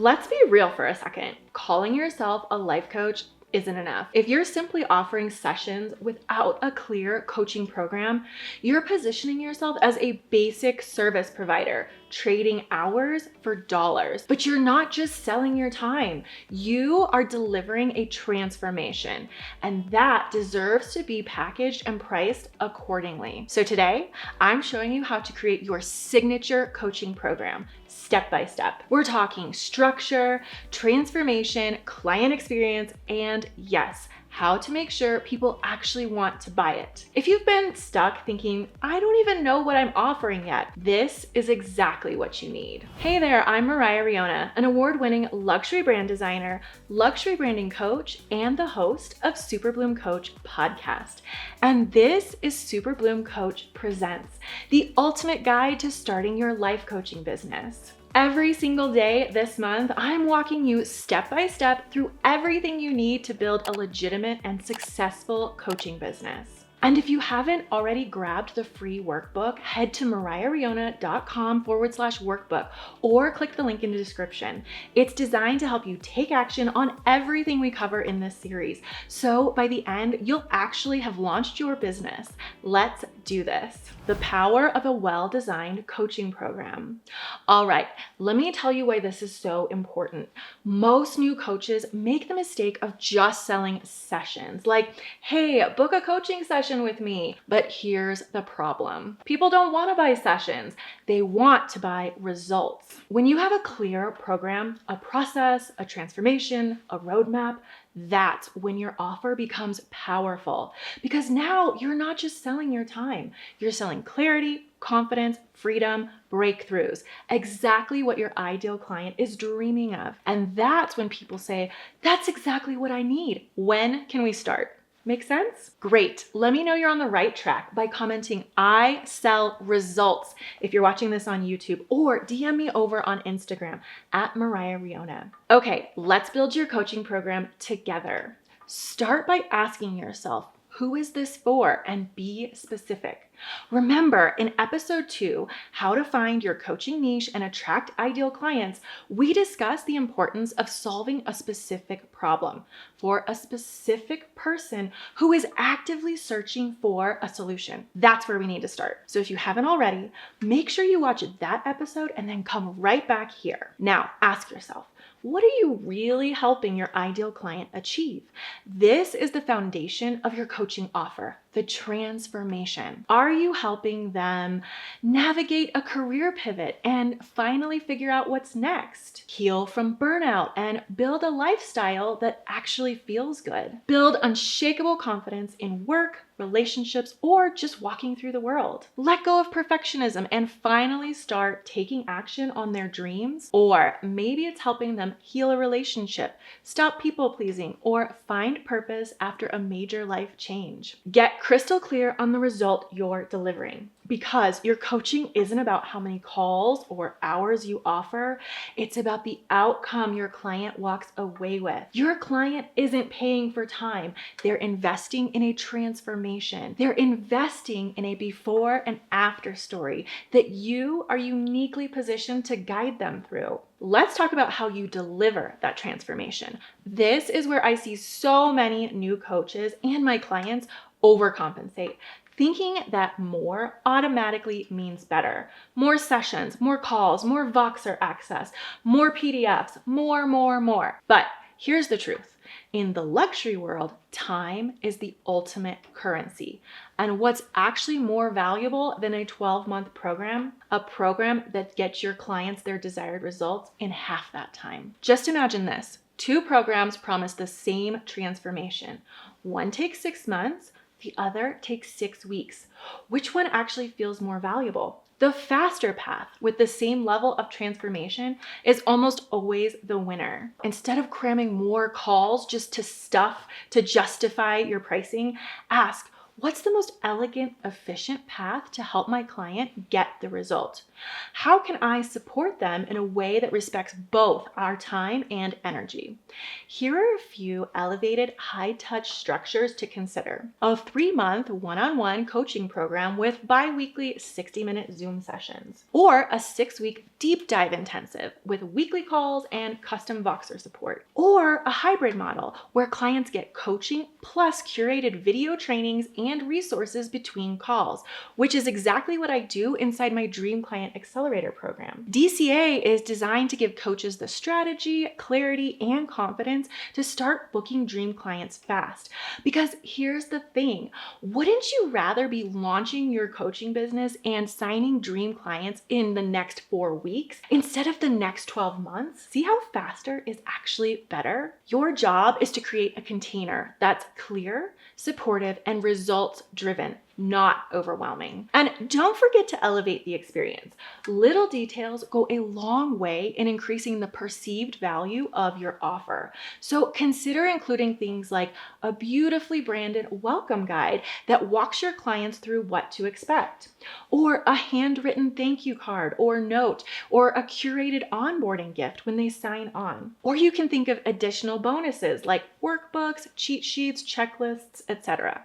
Let's be real for a second. Calling yourself a life coach isn't enough. If you're simply offering sessions without a clear coaching program, you're positioning yourself as a basic service provider, trading hours for dollars. But you're not just selling your time. You are delivering a transformation, and that deserves to be packaged and priced accordingly. So today, I'm showing you how to create your signature coaching program, step by step. We're talking structure, transformation, client experience, and yes, how to make sure people actually want to buy it. If you've been stuck thinking, I don't even know what I'm offering yet, this is exactly what you need. Hey there, I'm Moriah Riona, an award-winning luxury brand designer, luxury branding coach, and the host of Super Bloom Coach podcast. And this is Super Bloom Coach Presents, the ultimate guide to starting your life coaching business. Every single day this month, I'm walking you step by step through everything you need to build a legitimate and successful coaching business. And if you haven't already grabbed the free workbook, head to mariahriona.com/workbook or click the link in the description. It's designed to help you take action on everything we cover in this series. So by the end, you'll actually have launched your business. Let's do this. The power of a well-designed coaching program. All right, let me tell you why this is so important. Most new coaches make the mistake of just selling sessions, like, hey, book a coaching session with me. But here's the problem. People don't want to buy sessions. They want to buy results. When you have a clear program, a process, a transformation, a roadmap, that's when your offer becomes powerful, because now you're not just selling your time, you're selling clarity, confidence, freedom, breakthroughs, exactly what your ideal client is dreaming of. And that's when people say, that's exactly what I need. When can we start? Make sense? Great. Let me know you're on the right track by commenting, I sell results, if you're watching this on YouTube, or DM me over on Instagram at Moriah Riona. Okay, let's build your coaching program together. Start by asking yourself, who is this for? And be specific. Remember, in episode 2, how to find your coaching niche and attract ideal clients, we discussed the importance of solving a specific problem for a specific person who is actively searching for a solution. That's where we need to start. So if you haven't already, make sure you watch that episode and then come right back here. Now, ask yourself, what are you really helping your ideal client achieve? This is the foundation of your coaching offer, the transformation. Are you helping them navigate a career pivot and finally figure out what's next? Heal from burnout and build a lifestyle that actually feels good. Build unshakable confidence in work, relationships, or just walking through the world. Let go of perfectionism and finally start taking action on their dreams. Or maybe it's helping them heal a relationship, stop people pleasing, or find purpose after a major life change. Get crystal clear on the result you're delivering, because your coaching isn't about how many calls or hours you offer. It's about the outcome your client walks away with. Your client isn't paying for time. They're investing in a transformation. They're investing in a before and after story that you are uniquely positioned to guide them through. Let's talk about how you deliver that transformation. This is where I see so many new coaches and my clients overcompensate, thinking that more automatically means better. More sessions, more calls, more Voxer access, more PDFs, more. But here's the truth. In the luxury world, time is the ultimate currency. And what's actually more valuable than a 12-month program? A program that gets your clients their desired results in half that time. Just imagine this. 2 programs promise the same transformation. One takes 6 months, the other takes 6 weeks. Which one actually feels more valuable? The faster path with the same level of transformation is almost always the winner. Instead of cramming more calls just to justify your pricing, ask, what's the most elegant, efficient path to help my client get the result? How can I support them in a way that respects both our time and energy? Here are a few elevated, high-touch structures to consider. A 3-month one-on-one coaching program with bi-weekly 60-minute Zoom sessions, or a 6-week deep dive intensive with weekly calls and custom Voxer support. Or a hybrid model where clients get coaching plus curated video trainings and resources between calls, which is exactly what I do inside my Dream Client Accelerator program. DCA is designed to give coaches the strategy, clarity, and confidence to start booking dream clients fast. Because here's the thing, wouldn't you rather be launching your coaching business and signing dream clients in the next 4 weeks instead of the next 12 months? See how faster is actually better? Your job is to create a container that's clear, supportive, and results driven, not overwhelming. And don't forget to elevate the experience. Little details go a long way in increasing the perceived value of your offer. So consider including things like a beautifully branded welcome guide that walks your clients through what to expect, or a handwritten thank you card or note, or a curated onboarding gift when they sign on. Or you can think of additional bonuses like workbooks, cheat sheets, checklists, etc.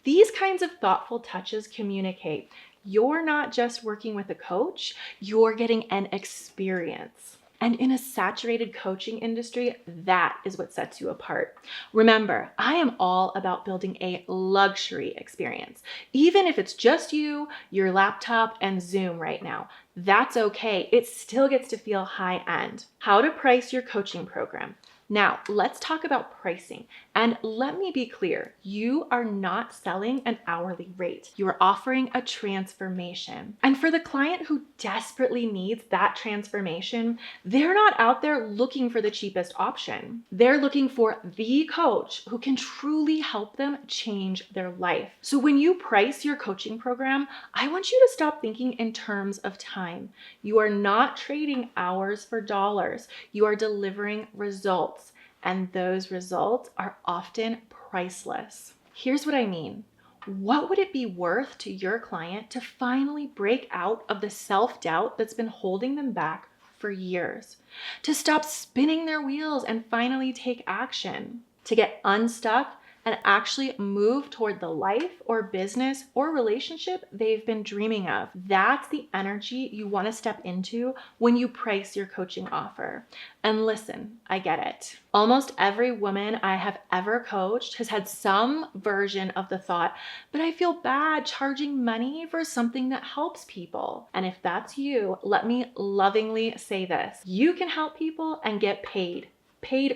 These kinds of thoughtful touches communicate you're not just working with a coach, you're getting an experience. And in a saturated coaching industry, that is what sets you apart. Remember, I am all about building a luxury experience. Even if it's just you, your laptop, and Zoom right now, that's okay. It still gets to feel high end. How to price your coaching program. Now, let's talk about pricing. And let me be clear, you are not selling an hourly rate. You are offering a transformation. And for the client who desperately needs that transformation, they're not out there looking for the cheapest option. They're looking for the coach who can truly help them change their life. So when you price your coaching program, I want you to stop thinking in terms of time. You are not trading hours for dollars. You are delivering results. And those results are often priceless. Here's what I mean. What would it be worth to your client to finally break out of the self-doubt that's been holding them back for years? To stop spinning their wheels and finally take action? To get unstuck and actually move toward the life or business or relationship they've been dreaming of? That's the energy you want to step into when you price your coaching offer. And listen, I get it. Almost every woman I have ever coached has had some version of the thought, but I feel bad charging money for something that helps people. And if that's you, let me lovingly say this. You can help people and get paid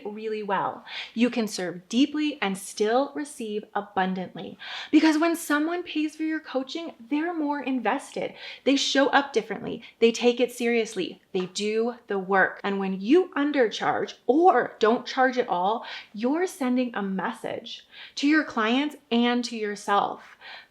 really well. You can serve deeply and still receive abundantly. Because when someone pays for your coaching, they're more invested. They show up differently. They take it seriously. They do the work. And when you undercharge or don't charge at all, you're sending a message to your clients and to yourself.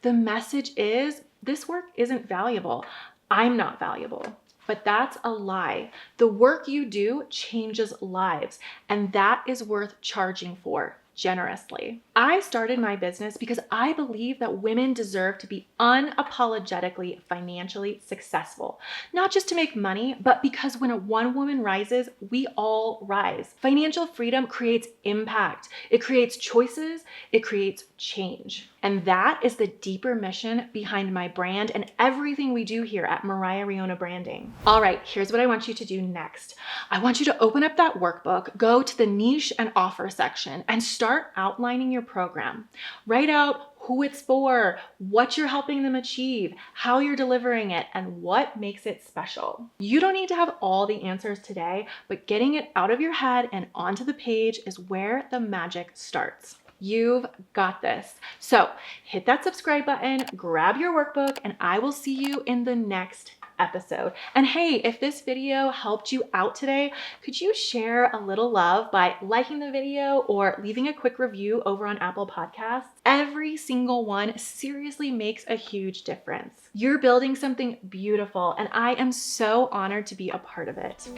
The message is, this work isn't valuable. I'm not valuable. But that's a lie. The work you do changes lives, and that is worth charging for generously. I started my business because I believe that women deserve to be unapologetically financially successful, not just to make money, but because when one woman rises, we all rise. Financial freedom creates impact. It creates choices. It creates change. And that is the deeper mission behind my brand and everything we do here at Moriah Riona Branding. All right, here's what I want you to do next. I want you to open up that workbook, go to the niche and offer section, and start outlining your program. Write out who it's for, what you're helping them achieve, how you're delivering it, and what makes it special. You don't need to have all the answers today, but getting it out of your head and onto the page is where the magic starts. You've got this. So hit that subscribe button, grab your workbook, and I will see you in the next episode. And hey, if this video helped you out today, could you share a little love by liking the video or leaving a quick review over on Apple Podcasts? Every single one seriously makes a huge difference. You're building something beautiful, and I am so honored to be a part of it.